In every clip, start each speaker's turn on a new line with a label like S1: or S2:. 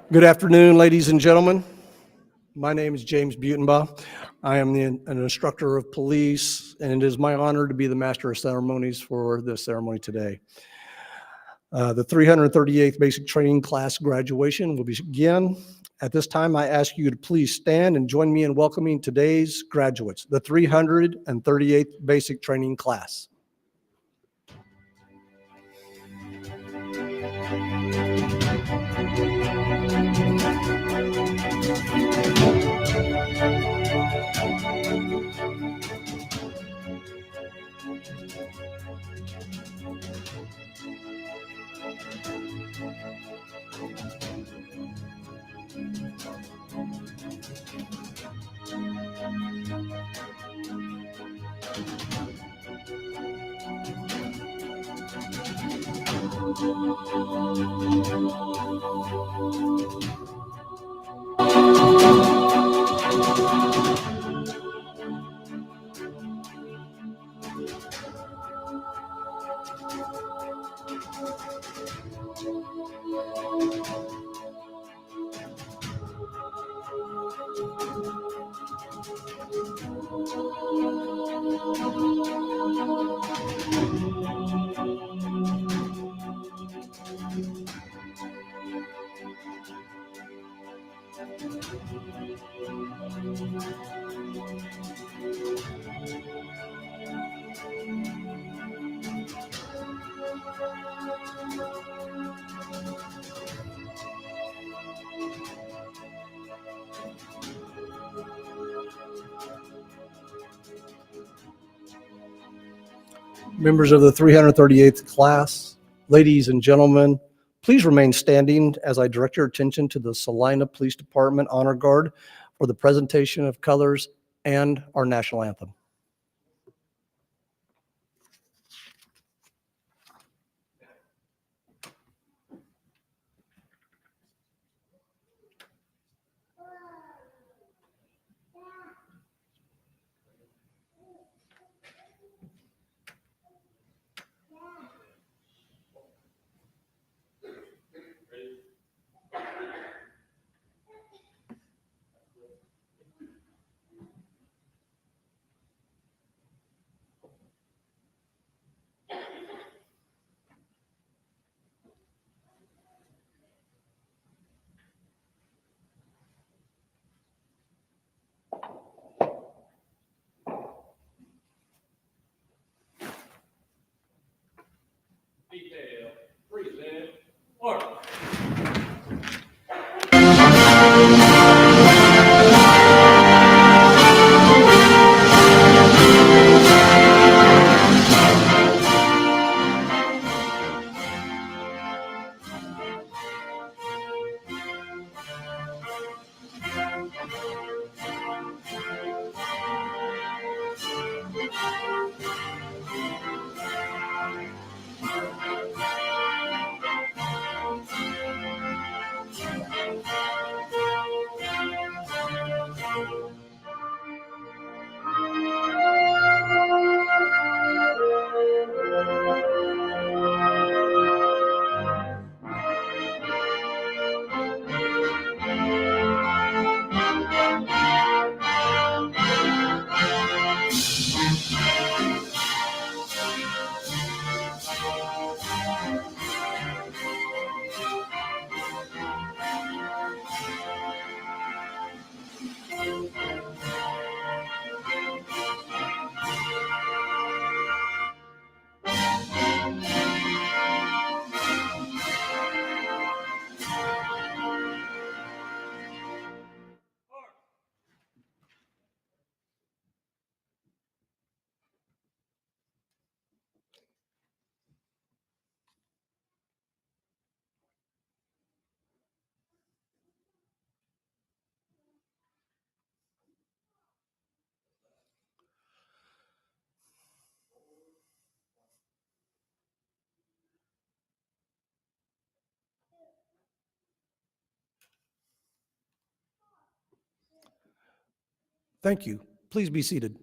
S1: Good afternoon, ladies and gentlemen. My name is James Butenbaugh. I am an instructor of police, and it is my honor to be the master of ceremonies for this ceremony today. The 338th Basic Training Class graduation will begin. At this time, I ask you to please stand and join me in welcoming today's graduates, the 338th Basic Training Class. Members of the 338th class, ladies and gentlemen, please remain standing as I direct your attention to the Salina Police Department Honor Guard for the presentation of colors and our national anthem.
S2: Detail, present, order.
S1: Thank you. Please be seated.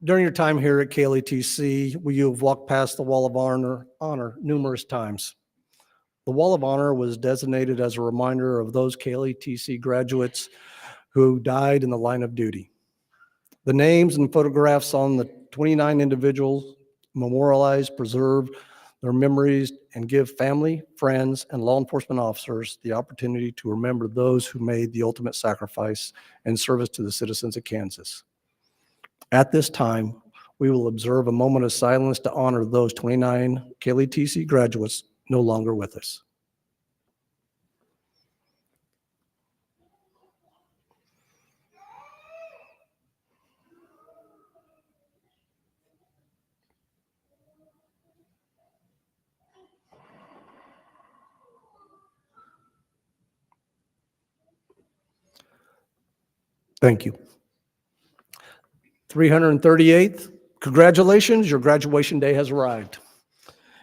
S1: During your time here at KLETC, you have walked past the Wall of Honor numerous times. The Wall of Honor was designated as a reminder of those KLETC graduates who died in the line of duty. The names and photographs on the 29 individuals memorialize, preserve their memories, and give family, friends, and law enforcement officers the opportunity to remember those who made the ultimate sacrifice in service to the citizens of Kansas. At this time, we will observe a moment of silence to honor those 29 KLETC graduates no longer with us. Thank you. 338th, congratulations, your graduation day has arrived.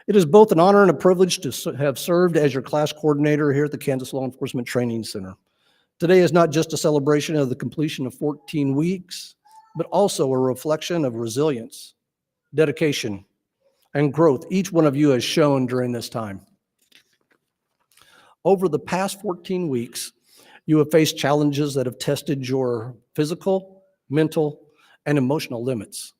S1: It is both an honor and a privilege to have served as your class coordinator here at the Kansas Law Enforcement Training Center. Today is not just a celebration of the completion of 14 weeks, but also a reflection of resilience, dedication, and growth each one of you has shown during this time. Over the past 14 weeks, you have faced challenges that have tested your physical, mental, and emotional limits.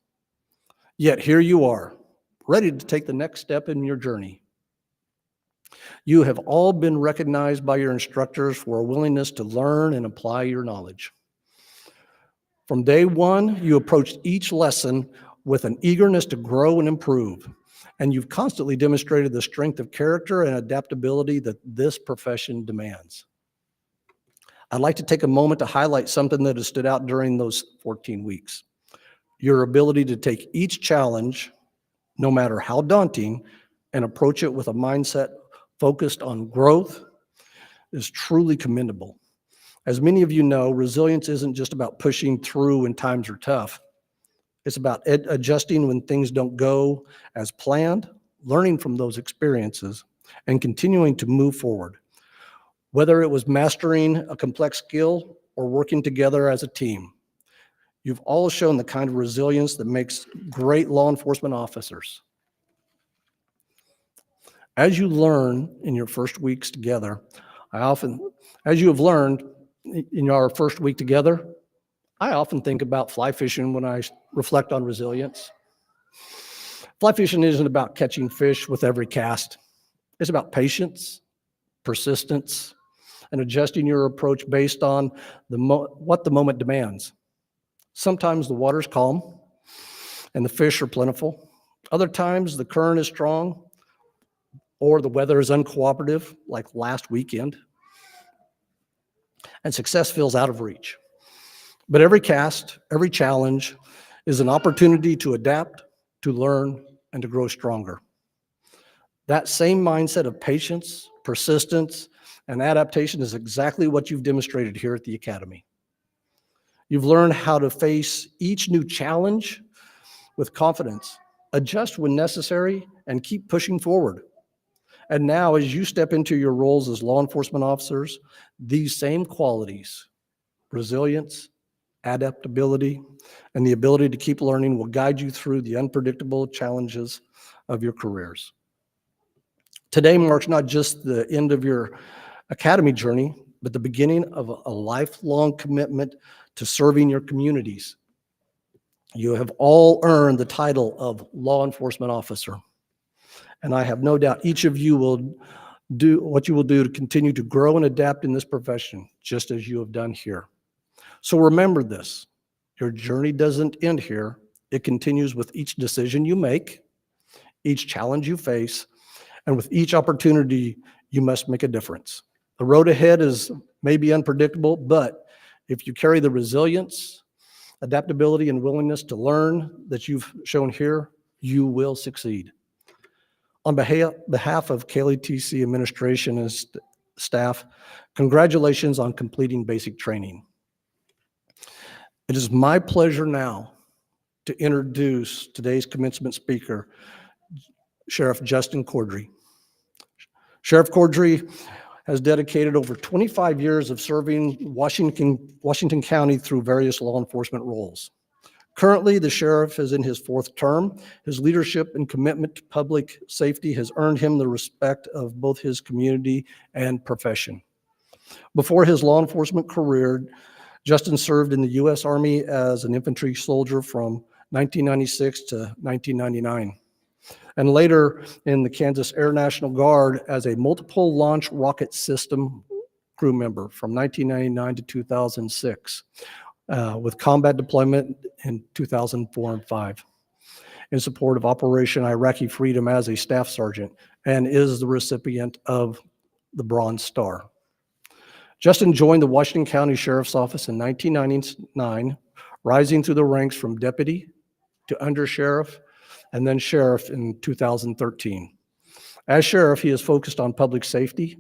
S1: Yet here you are, ready to take the next step in your journey. You have all been recognized by your instructors for a willingness to learn and apply your knowledge. From day one, you approached each lesson with an eagerness to grow and improve, and you've constantly demonstrated the strength of character and adaptability that this profession demands. I'd like to take a moment to highlight something that has stood out during those 14 weeks. Your ability to take each challenge, no matter how daunting, and approach it with a mindset focused on growth is truly commendable. As many of you know, resilience isn't just about pushing through when times are tough. It's about adjusting when things don't go as planned, learning from those experiences, and continuing to move forward. Whether it was mastering a complex skill or working together as a team, you've all shown the kind of resilience that makes great law enforcement officers. As you learn in your first weeks together, as you have learned in our first week together, I often think about fly fishing when I reflect on resilience. Fly fishing isn't about catching fish with every cast. It's about patience, persistence, and adjusting your approach based on what the moment demands. Sometimes the water's calm and the fish are plentiful. Other times the current is strong or the weather is uncooperative, like last weekend, and success feels out of reach. But every cast, every challenge is an opportunity to adapt, to learn, and to grow stronger. That same mindset of patience, persistence, and adaptation is exactly what you've demonstrated here at the Academy. You've learned how to face each new challenge with confidence, adjust when necessary, and keep pushing forward. And now, as you step into your roles as law enforcement officers, these same qualities, resilience, adaptability, and the ability to keep learning will guide you through the unpredictable challenges of your careers. Today marks not just the end of your academy journey, but the beginning of a lifelong commitment to serving your communities. You have all earned the title of law enforcement officer, and I have no doubt each of you will do what you will do to continue to grow and adapt in this profession, just as you have done here. So remember this, your journey doesn't end here. It continues with each decision you make, each challenge you face, and with each opportunity you must make a difference. The road ahead is maybe unpredictable, but if you carry the resilience, adaptability, and willingness to learn that you've shown here, you will succeed. On behalf of KLETC administration and staff, congratulations on completing basic training. It is my pleasure now to introduce today's commencement speaker, Sheriff Justin Cordry. Sheriff Cordry has dedicated over 25 years of serving Washington County through various law enforcement roles. Currently, the sheriff is in his fourth term. His leadership and commitment to public safety has earned him the respect of both his community and profession. Before his law enforcement career, Justin served in the U.S. Army as an infantry soldier from 1996 to 1999, and later in the Kansas Air National Guard as a multiple launch rocket system crew member from 1999 to 2006, with combat deployment in 2004 and 5 in support of Operation Iraqi Freedom as a staff sergeant, and is the recipient of the Bronze Star. Justin joined the Washington County Sheriff's Office in 1999, rising through the ranks from deputy to undersheriff and then sheriff in 2013. As sheriff, he is focused on public safety,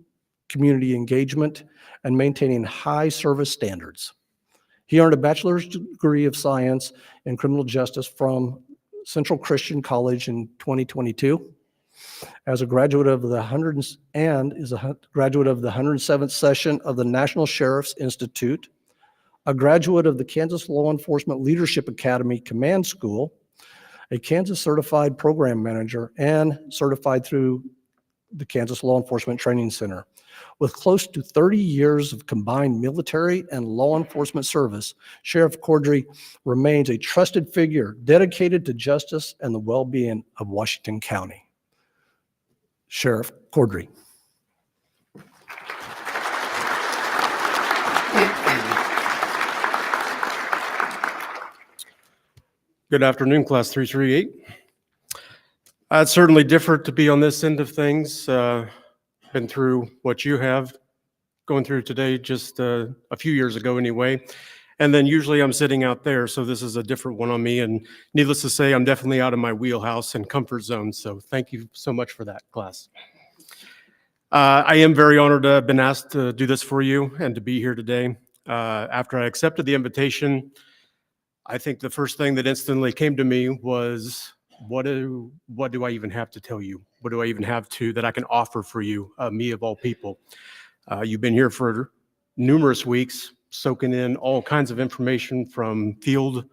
S1: community engagement, and maintaining high service standards. He earned a bachelor's degree of science in criminal justice from Central Christian College in 2022. As a graduate of the 107th session of the National Sheriff's Institute, a graduate of the Kansas Law Enforcement Leadership Academy Command School, a Kansas Certified Program Manager, and certified through the Kansas Law Enforcement Training Center. With close to 30 years of combined military and law enforcement service, Sheriff Cordry remains a trusted figure dedicated to justice and the well-being of Washington County. Sheriff Cordry.
S3: Good afternoon, Class 338. It's certainly different to be on this end of things. Been through what you have going through today just a few years ago anyway. And then usually I'm sitting out there, so this is a different one on me. And needless to say, I'm definitely out of my wheelhouse and comfort zone. So thank you so much for that, class. I am very honored to have been asked to do this for you and to be here today. After I accepted the invitation, I think the first thing that instantly came to me was, what do I even have to tell you? What do I even have that I can offer for you, me of all people? You've been here for numerous weeks, soaking in all kinds of information from field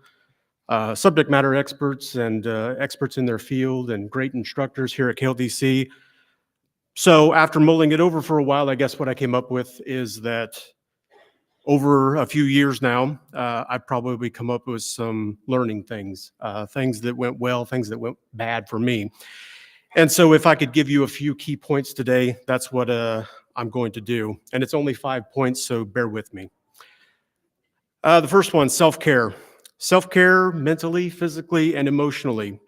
S3: subject matter experts and experts in their field and great instructors here at KLDC. So after mulling it over for a while, I guess what I came up with is that over a few years now, I've probably come up with some learning things, things that went well, things that went bad for me. And so if I could give you a few key points today, that's what I'm going to do. And it's only 5 points, so bear with me. The first one, self-care. Self-care mentally, physically, and emotionally.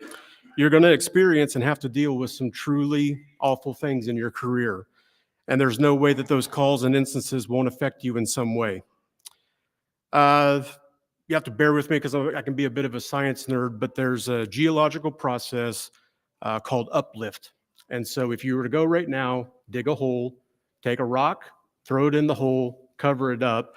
S3: You're going to experience and have to deal with some truly awful things in your career. And there's no way that those calls and instances won't affect you in some way. You have to bear with me because I can be a bit of a science nerd, but there's a geological process called uplift. And so if you were to go right now, dig a hole, take a rock, throw it in the hole, cover it up,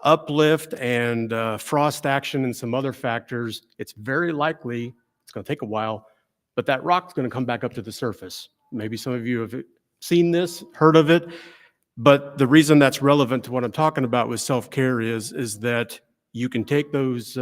S3: uplift and frost action and some other factors, it's very likely, it's going to take a while, but that rock's going to come back up to the surface. Maybe some of you have seen this, heard of it, but the reason that's relevant to what I'm talking about with self-care is that you can take those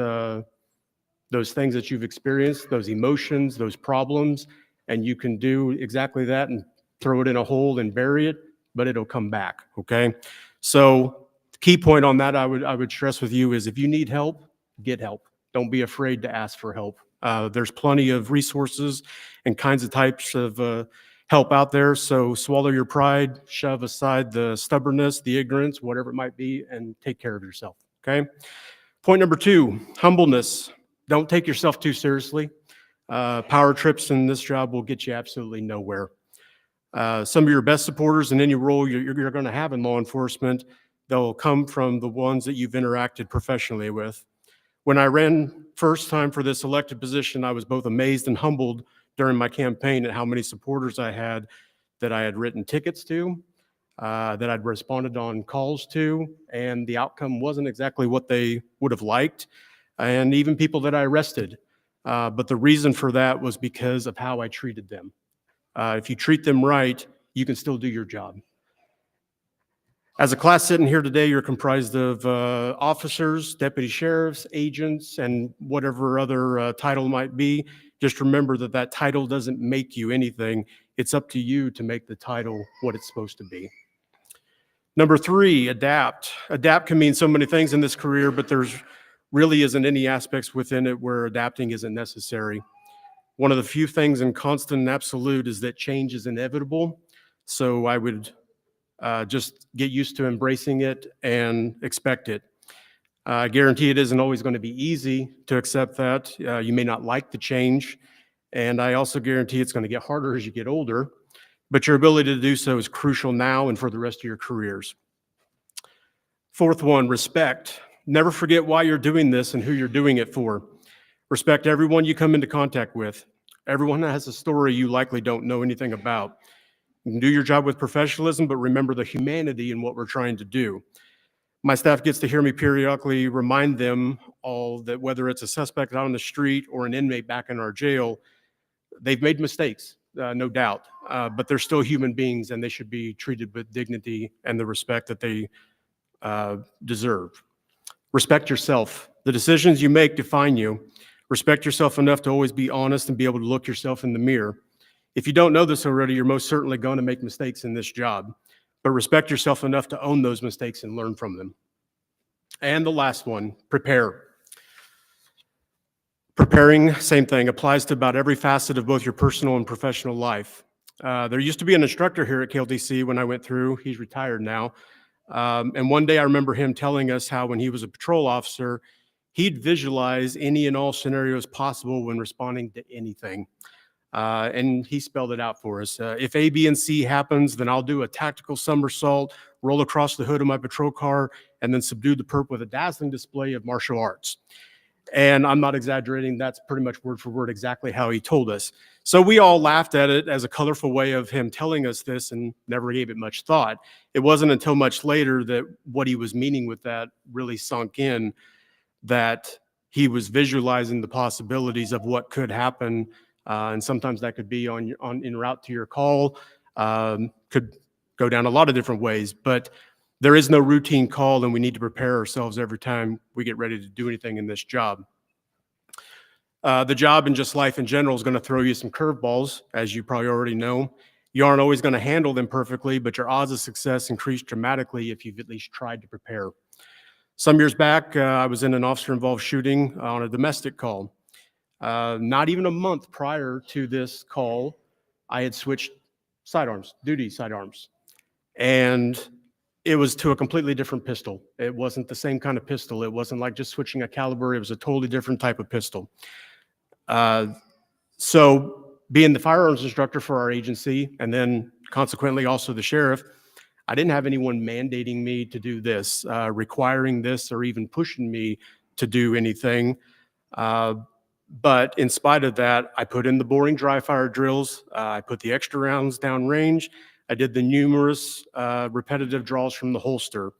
S3: things that you've experienced, those emotions, those problems, and you can do exactly that and throw it in a hole and bury it, but it'll come back, okay? So the key point on that I would stress with you is if you need help, get help. Don't be afraid to ask for help. There's plenty of resources and kinds of types of help out there. So swallow your pride, shove aside the stubbornness, the ignorance, whatever it might be, and take care of yourself, okay? Point number 2, humbleness. Don't take yourself too seriously. Power trips in this job will get you absolutely nowhere. Some of your best supporters in any role you're going to have in law enforcement, they'll come from the ones that you've interacted professionally with. When I ran first time for this elected position, I was both amazed and humbled during my campaign at how many supporters I had that I had written tickets to, that I'd responded on calls to, and the outcome wasn't exactly what they would have liked, and even people that I arrested. But the reason for that was because of how I treated them. If you treat them right, you can still do your job. As a class sitting here today, you're comprised of officers, deputy sheriffs, agents, and whatever other title might be. Just remember that that title doesn't make you anything. It's up to you to make the title what it's supposed to be. Number 3, adapt. Adapt can mean so many things in this career, but there's really isn't any aspects within it where adapting isn't necessary. One of the few things in constant and absolute is that change is inevitable. So I would just get used to embracing it and expect it. I guarantee it isn't always going to be easy to accept that. You may not like the change. And I also guarantee it's going to get harder as you get older. But your ability to do so is crucial now and for the rest of your careers. 4th one, respect. Never forget why you're doing this and who you're doing it for. Respect everyone you come into contact with. Everyone has a story you likely don't know anything about. You can do your job with professionalism, but remember the humanity in what we're trying to do. My staff gets to hear me periodically remind them all that whether it's a suspect out on the street or an inmate back in our jail, they've made mistakes, no doubt, but they're still human beings and they should be treated with dignity and the respect that they deserve. Respect yourself. The decisions you make define you. Respect yourself enough to always be honest and be able to look yourself in the mirror. If you don't know this already, you're most certainly going to make mistakes in this job, but respect yourself enough to own those mistakes and learn from them. And the last one, prepare. Preparing, same thing, applies to about every facet of both your personal and professional life. There used to be an instructor here at KLTC when I went through. He's retired now. And one day I remember him telling us how when he was a patrol officer, he'd visualize any and all scenarios possible when responding to anything. And he spelled it out for us. If A, B, and C happens, then I'll do a tactical somersault, roll across the hood of my patrol car, and then subdue the perp with a dazzling display of martial arts. And I'm not exaggerating. That's pretty much word for word exactly how he told us. So we all laughed at it as a colorful way of him telling us this and never gave it much thought. It wasn't until much later that what he was meaning with that really sunk in, that he was visualizing the possibilities of what could happen. And sometimes that could be en route to your call, could go down a lot of different ways. But there is no routine call, and we need to prepare ourselves every time we get ready to do anything in this job. The job and just life in general is going to throw you some curveballs, as you probably already know. You aren't always going to handle them perfectly, but your odds of success increase dramatically if you've at least tried to prepare. Some years back, I was in an officer-involved shooting on a domestic call. Not even a month prior to this call, I had switched sidearms, duty sidearms. And it was to a completely different pistol. It wasn't the same kind of pistol. It wasn't like just switching a caliber. It was a totally different type of pistol. So being the firearms instructor for our agency, and then consequently also the sheriff, I didn't have anyone mandating me to do this, requiring this, or even pushing me to do anything. But in spite of that, I put in the boring dry fire drills. I put the extra rounds down range. I did the numerous repetitive draws from the holster.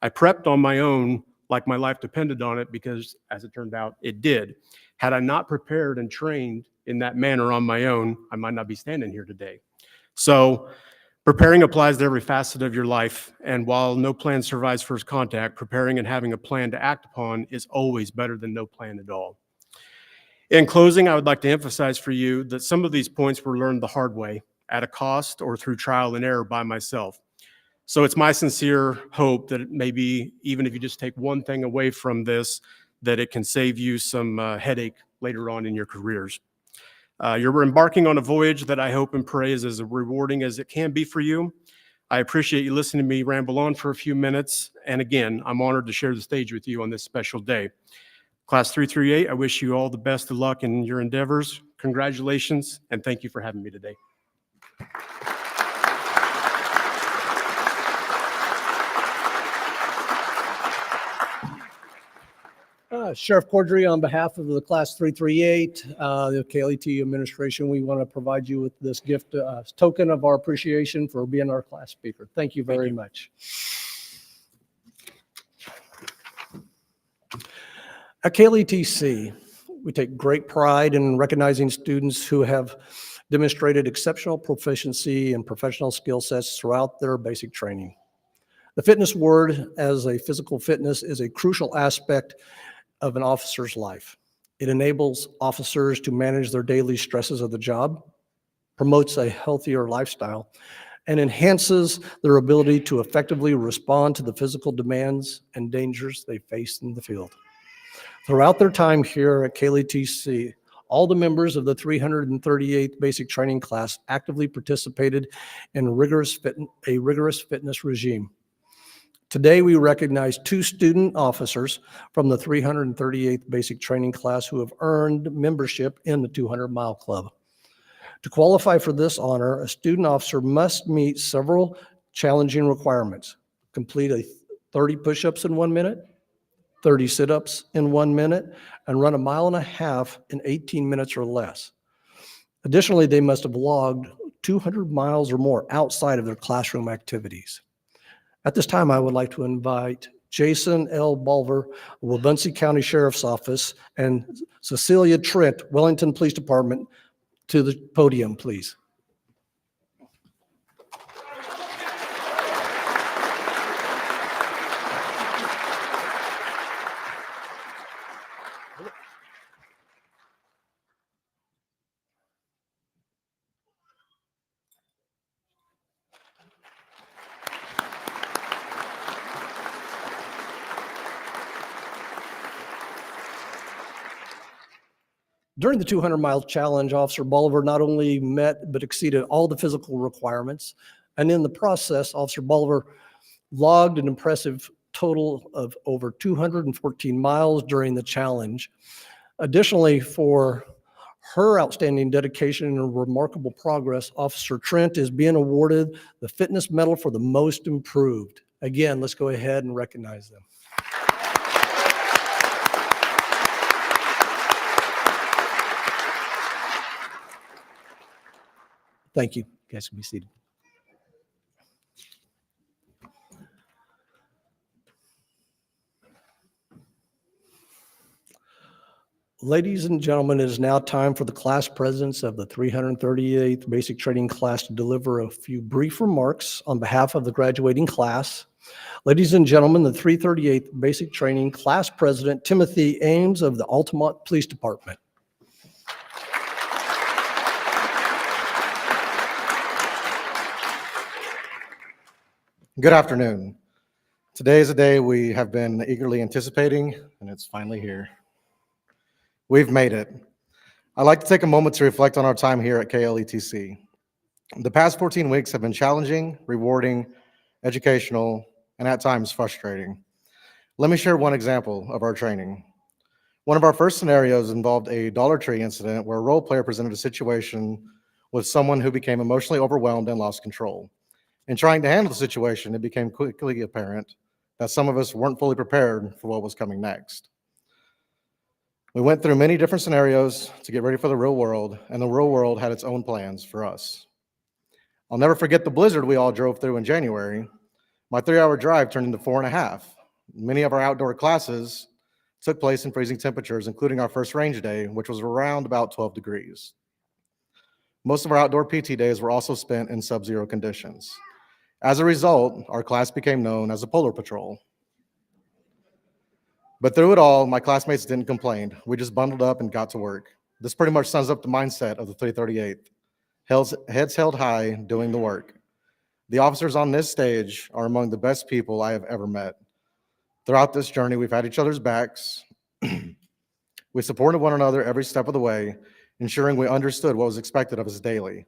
S3: I prepped on my own like my life depended on it, because as it turned out, it did. Had I not prepared and trained in that manner on my own, I might not be standing here today. So preparing applies to every facet of your life. And while no plan survives first contact, preparing and having a plan to act upon is always better than no plan at all. In closing, I would like to emphasize for you that some of these points were learned the hard way, at a cost or through trial and error by myself. So it's my sincere hope that maybe even if you just take one thing away from this, that it can save you some headache later on in your careers. You're embarking on a voyage that I hope and pray is as rewarding as it can be for you. I appreciate you listening to me ramble on for a few minutes. And again, I'm honored to share the stage with you on this special day. Class 338, I wish you all the best of luck in your endeavors. Congratulations, and thank you for having me today.
S1: Sheriff Cordry, on behalf of the Class 338, the KLET administration, we want to provide you with this gift, token of our appreciation for being our class speaker. Thank you very much. At KLETC, we take great pride in recognizing students who have demonstrated exceptional proficiency and professional skill sets throughout their basic training. The fitness word as a physical fitness is a crucial aspect of an officer's life. It enables officers to manage their daily stresses of the job, promotes a healthier lifestyle, and enhances their ability to effectively respond to the physical demands and dangers they face in the field. Throughout their time here at KLTC, all the members of the 338th Basic Training Class actively participated in a rigorous fitness regime. Today, we recognize 2 student officers from the 338th Basic Training Class who have earned membership in the 200-Mile Club. To qualify for this honor, a student officer must meet several challenging requirements: complete 30 push-ups in 1 minute, 30 sit-ups in 1 minute, and run 1.5 miles in 18 minutes or less. Additionally, they must have logged 200 miles or more outside of their classroom activities. At this time, I would like to invite Jason L. Bulver, Wabunsee County Sheriff's Office, and Cecilia Trent, Wellington Police Department, to the podium, please. During the 200-mile challenge, Officer Bolivar not only met but exceeded all the physical requirements, and in the process, Officer Bolivar logged an impressive total of over 214 miles during the challenge. Additionally, for her outstanding dedication and remarkable progress, Officer Trent is being awarded the Fitness Medal for the Most Improved. Again, let's go ahead and recognize them. Thank you. You guys can be seated. Ladies and gentlemen, it is now time for the class presidents of the 338th Basic Training Class to deliver a few brief remarks on behalf of the graduating class. Ladies and gentlemen, the 338th Basic Training Class President, Timothy Ames of the Altamont Police Department.
S4: Good afternoon. Today is a day we have been eagerly anticipating, and it's finally here. We've made it. I'd like to take a moment to reflect on our time here at KLETC. The past 14 weeks have been challenging, rewarding, educational, and at times frustrating. Let me share one example of our training. One of our first scenarios involved a Dollar Tree incident where a role player presented a situation with someone who became emotionally overwhelmed and lost control. In trying to handle the situation, it became quickly apparent that some of us weren't fully prepared for what was coming next. We went through many different scenarios to get ready for the real world, and the real world had its own plans for us. I'll never forget the blizzard we all drove through in January. My 3-hour drive turned into 4.5. Many of our outdoor classes took place in freezing temperatures, including our first range day, which was around about 12 degrees. Most of our outdoor PT days were also spent in sub-zero conditions. As a result, our class became known as the Polar Patrol. But through it all, my classmates didn't complain. We just bundled up and got to work. This pretty much sums up the mindset of the 338th. Heads held high, doing the work. The officers on this stage are among the best people I have ever met. Throughout this journey, we've had each other's backs. We supported one another every step of the way, ensuring we understood what was expected of us daily.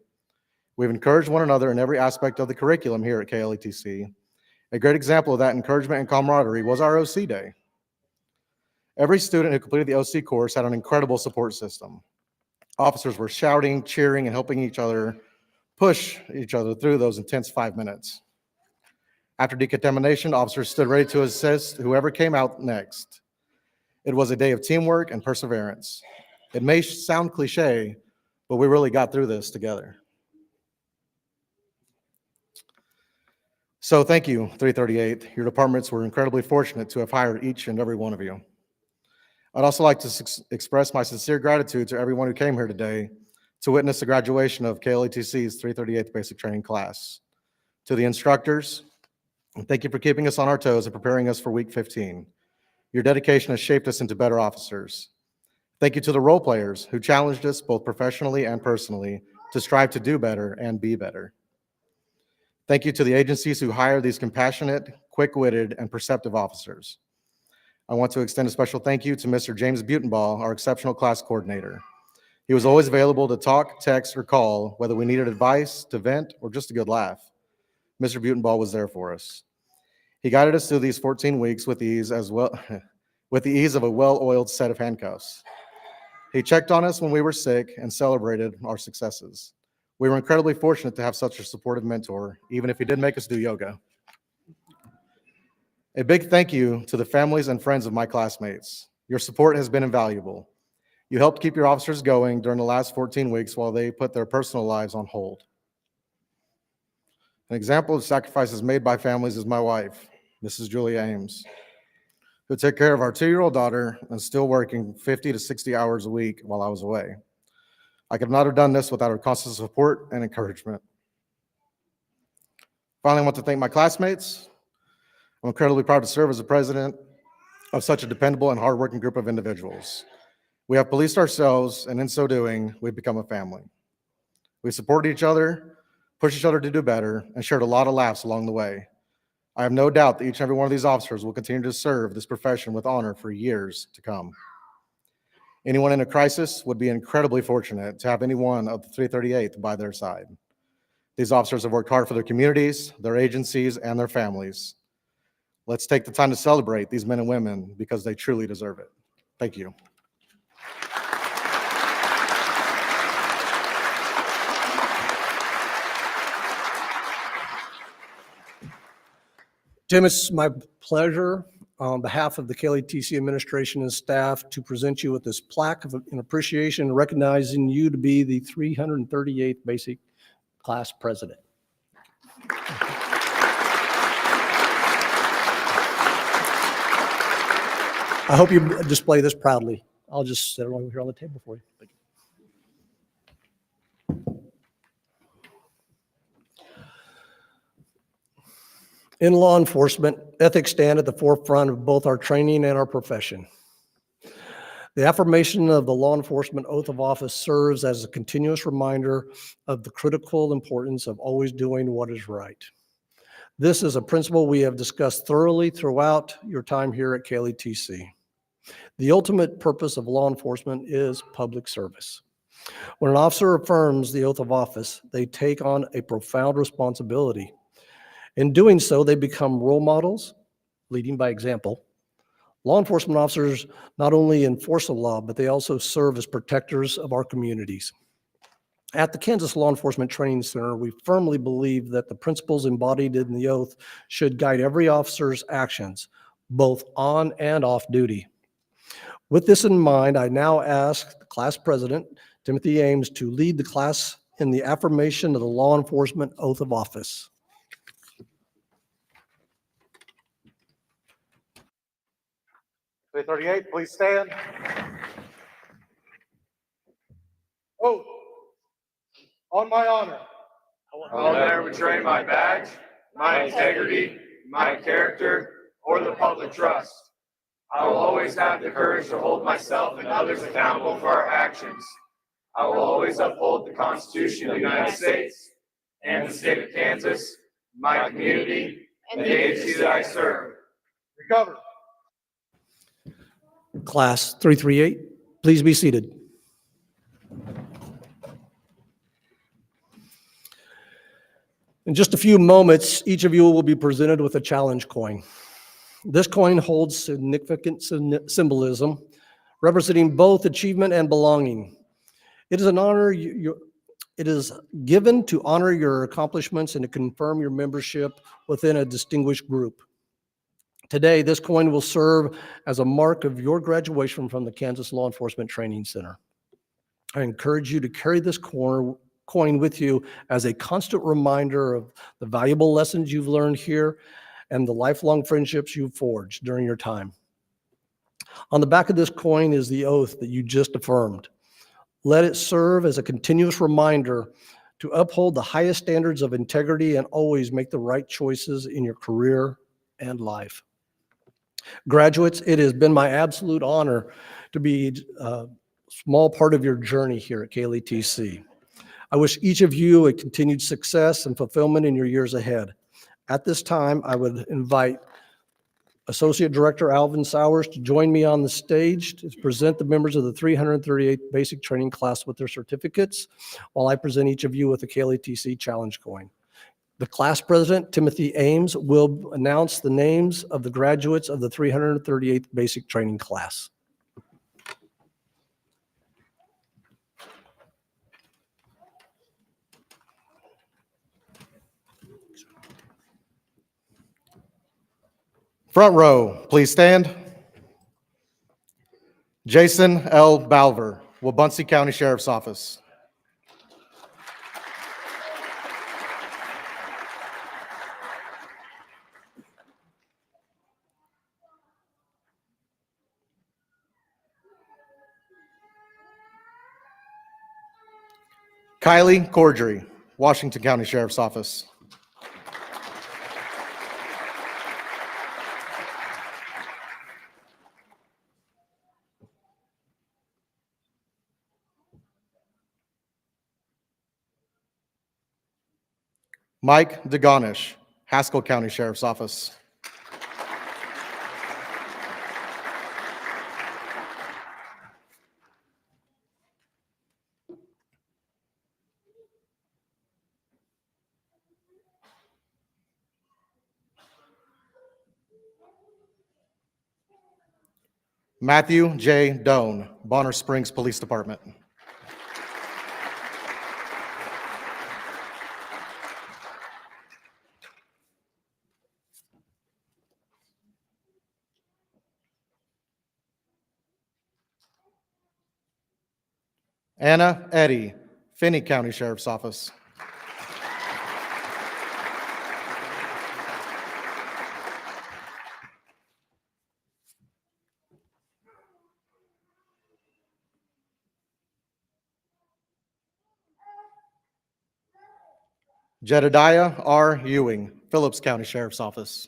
S4: We've encouraged one another in every aspect of the curriculum here at KLETC. A great example of that encouragement and camaraderie was our OC Day. Every student who completed the OC course had an incredible support system. Officers were shouting, cheering, and helping each other push each other through those intense 5 minutes. After decontamination, officers stood ready to assist whoever came out next. It was a day of teamwork and perseverance. It may sound cliche, but we really got through this together. So thank you, 338. Your departments were incredibly fortunate to have hired each and every one of you. I'd also like to express my sincere gratitude to everyone who came here today to witness the graduation of KLETC's 338th Basic Training Class. To the instructors, And thank you for keeping us on our toes and preparing us for week 15. Your dedication has shaped us into better officers. Thank you to the role players who challenged us both professionally and personally to strive to do better and be better. Thank you to the agencies who hire these compassionate, quick-witted, and perceptive officers. I want to extend a special thank you to Mr. James Butenbaugh, our exceptional class coordinator. He was always available to talk, text, or call, whether we needed advice, to vent, or just a good laugh. Mr. Butenbaugh was there for us. He guided us through these 14 weeks with ease as well, with the ease of a well-oiled set of handcuffs. He checked on us when we were sick and celebrated our successes. We were incredibly fortunate to have such a supportive mentor, even if he did make us do yoga. A big thank you to the families and friends of my classmates. Your support has been invaluable. You helped keep your officers going during the last 14 weeks while they put their personal lives on hold. An example of sacrifices made by families is my wife, Mrs. Julia Ames, who took care of our 2-year-old daughter and still working 50 to 60 hours a week while I was away. I could not have done this without her constant support and encouragement. Finally, I want to thank my classmates. I'm incredibly proud to serve as the president of such a dependable and hardworking group of individuals. We have policed ourselves, and in so doing, we've become a family. We support each other, pushed each other to do better, and shared a lot of laughs along the way. I have no doubt that each and every one of these officers will continue to serve this profession with honor for years to come. Anyone in a crisis would be incredibly fortunate to have anyone of the 338th by their side. These officers have worked hard for their communities, their agencies, and their families. Let's take the time to celebrate these men and women because they truly deserve it. Thank you.
S1: Tim, it's my pleasure on behalf of the KLTC administration and staff to present you with this plaque in appreciation, recognizing you to be the 338th Basic Class President. I hope you display this proudly. I'll just sit over here on the table for you. Thank you. In law enforcement, ethics stand at the forefront of both our training and our profession. The affirmation of the law enforcement oath of office serves as a continuous reminder of the critical importance of always doing what is right. This is a principle we have discussed thoroughly throughout your time here at KLTC. The ultimate purpose of law enforcement is public service. When an officer affirms the oath of office, they take on a profound responsibility. In doing so, they become role models, leading by example. Law enforcement officers not only enforce the law, but they also serve as protectors of our communities. At the Kansas Law Enforcement Training Center, we firmly believe that the principles embodied in the oath should guide every officer's actions, both on and off duty. With this in mind, I now ask the class president, Timothy Ames, to lead the class in the affirmation of the law enforcement oath of office.
S4: P38, please stand. Oath. On my honor.
S2: I will never betray my badge, my integrity, my character, or the public trust. I will always have the courage to hold myself and others accountable for our actions. I will always uphold the Constitution of the United States and the state of Kansas, my community, and the agency that I serve.
S4: Recover.
S1: Class 338, please be seated. In just a few moments, each of you will be presented with a challenge coin. This coin holds significant symbolism, representing both achievement and belonging. It is an honor it is given to honor your accomplishments and to confirm your membership within a distinguished group. Today, this coin will serve as a mark of your graduation from the Kansas Law Enforcement Training Center. I encourage you to carry this coin with you as a constant reminder of the valuable lessons you've learned here and the lifelong friendships you've forged during your time. On the back of this coin is the oath that you just affirmed. Let it serve as a continuous reminder to uphold the highest standards of integrity and always make the right choices in your career and life. Graduates, it has been my absolute honor to be a small part of your journey here at KLETC. I wish each of you a continued success and fulfillment in your years ahead. At this time, I would invite Associate Director Alvin Sowers to join me on the stage to present the members of the 338th Basic Training Class with their certificates, while I present each of you with a KLETC Challenge Coin. The class president, Timothy Ames, will announce the names of the graduates of the 338th Basic Training Class.
S4: Front row, please stand. Jason L. Balver, Wabunsee County Sheriff's Office. Kylie Cordry, Washington County Sheriff's Office. Mike DeGonish, Haskell County Sheriff's Office. Matthew J. Doan, Bonner Springs Police Department. Anna Eddy, Finney County Sheriff's Office. Jedediah R. Ewing, Phillips County Sheriff's Office.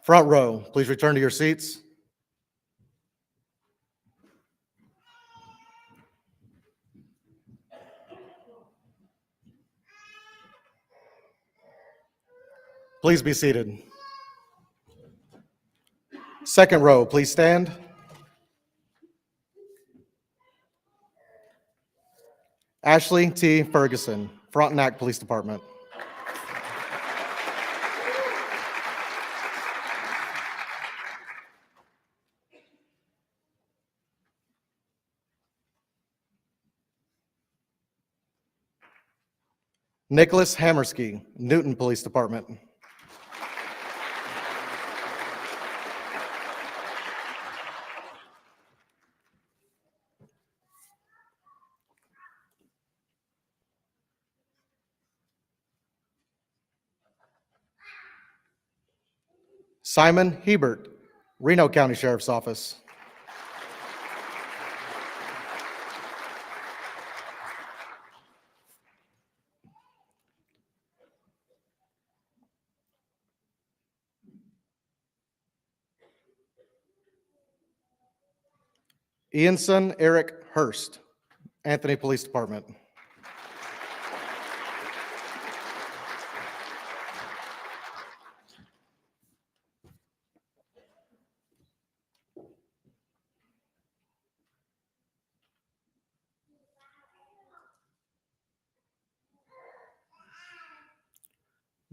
S4: Front row, please return to your seats. Please be seated. Second row, please stand. Ashley T. Ferguson, Frontenac Police Department. Nicholas Hammersky, Newton Police Department. Simon Hebert, Reno County Sheriff's Office. Ianson Eric Hurst, Anthony Police Department.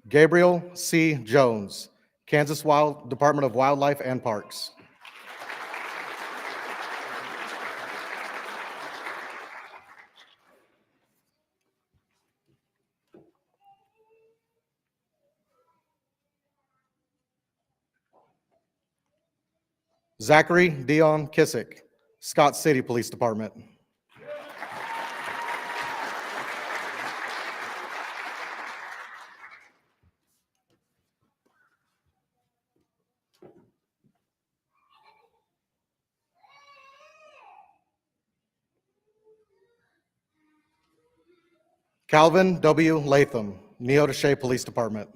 S4: Gabriel C. Jones, Kansas Department of Wildlife and Parks. Zachary Dion Kissick, Scott City Police Department. Calvin W. Latham, Neodesha Police Department.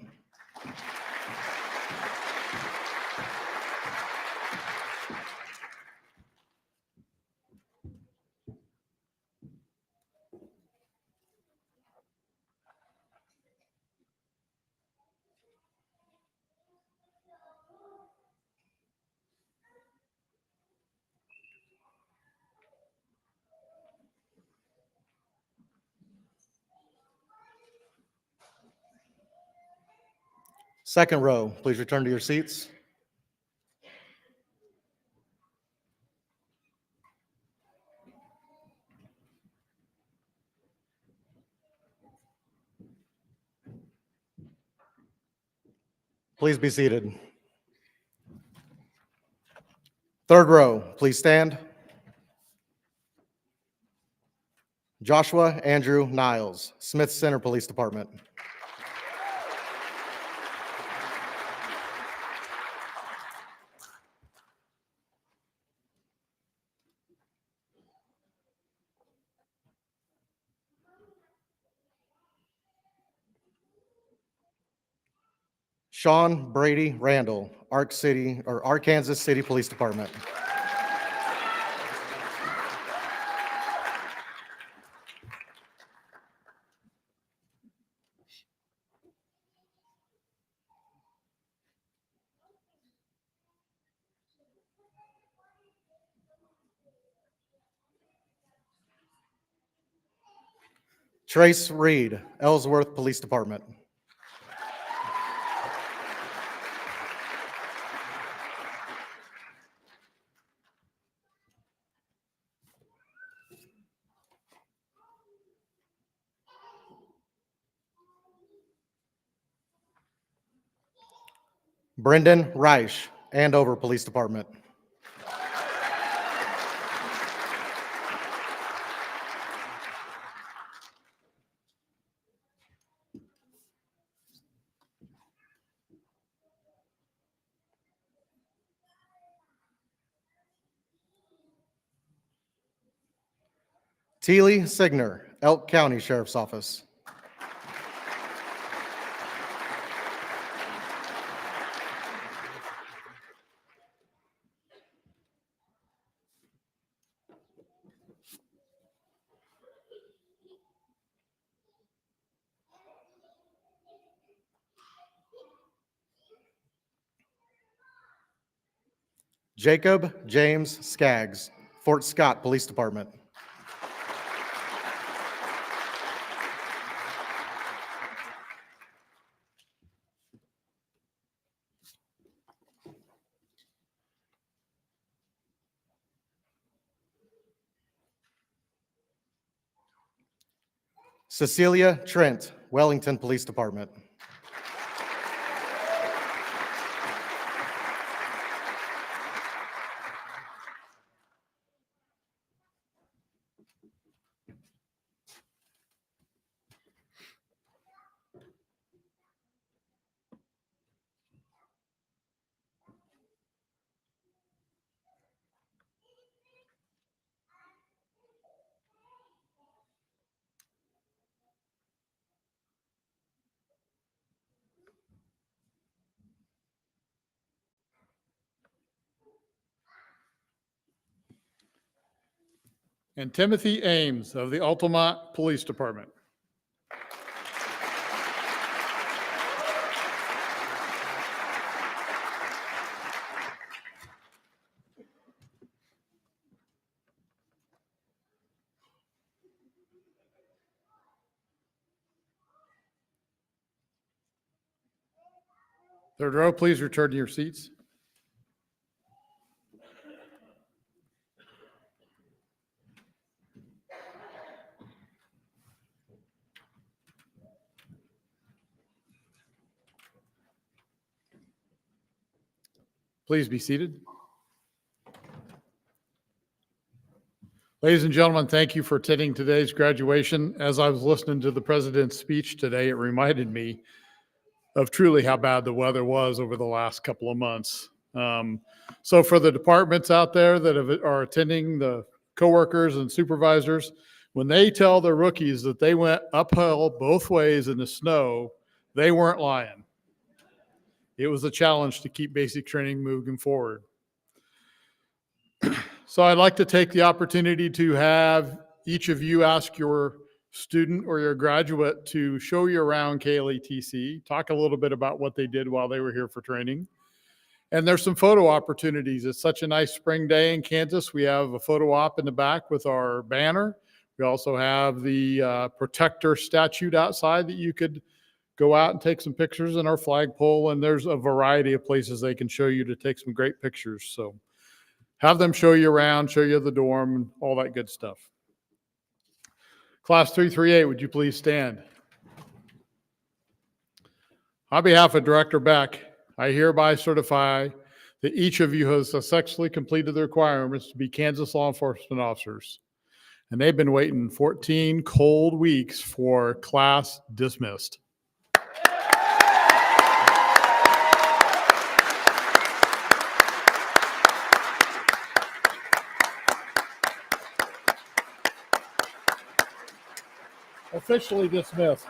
S4: Second row, please return to your seats. Please be seated. Third row, please stand. Joshua Andrew Niles, Smith Center Police Department. Sean Brady Randall, Arkansas City Police Department. Trace Reed, Ellsworth Police Department. Brendan Reich, Andover Police Department. Teely Signer, Elk County Sheriff's Office. Jacob James Skaggs, Fort Scott Police Department. Cecilia Trent, Wellington Police Department.
S5: And Timothy Ames of the Altamont Police Department. Third row, please return to your seats. Please be seated. Ladies and gentlemen, thank you for attending today's graduation. As I was listening to the president's speech today, it reminded me of truly how bad the weather was over the last couple of months. So for the departments out there that are attending, the coworkers and supervisors, when they tell their rookies that they went uphill both ways in the snow, they weren't lying. It was a challenge to keep basic training moving forward. So I'd like to take the opportunity to have each of you ask your student or your graduate to show you around KLETC, talk a little bit about what they did while they were here for training. And there's some photo opportunities. It's such a nice spring day in Kansas. We have a photo op in the back with our banner. We also have the protector statue outside that you could go out and take some pictures in our flagpole. And there's a variety of places they can show you to take some great pictures. So have them show you around, show you the dorm, and all that good stuff. Class 338, would you please stand? On behalf of Director Beck, I hereby certify that each of you has successfully completed the requirements to be Kansas law enforcement officers. And they've been waiting 14 cold weeks for class dismissed. Officially dismissed.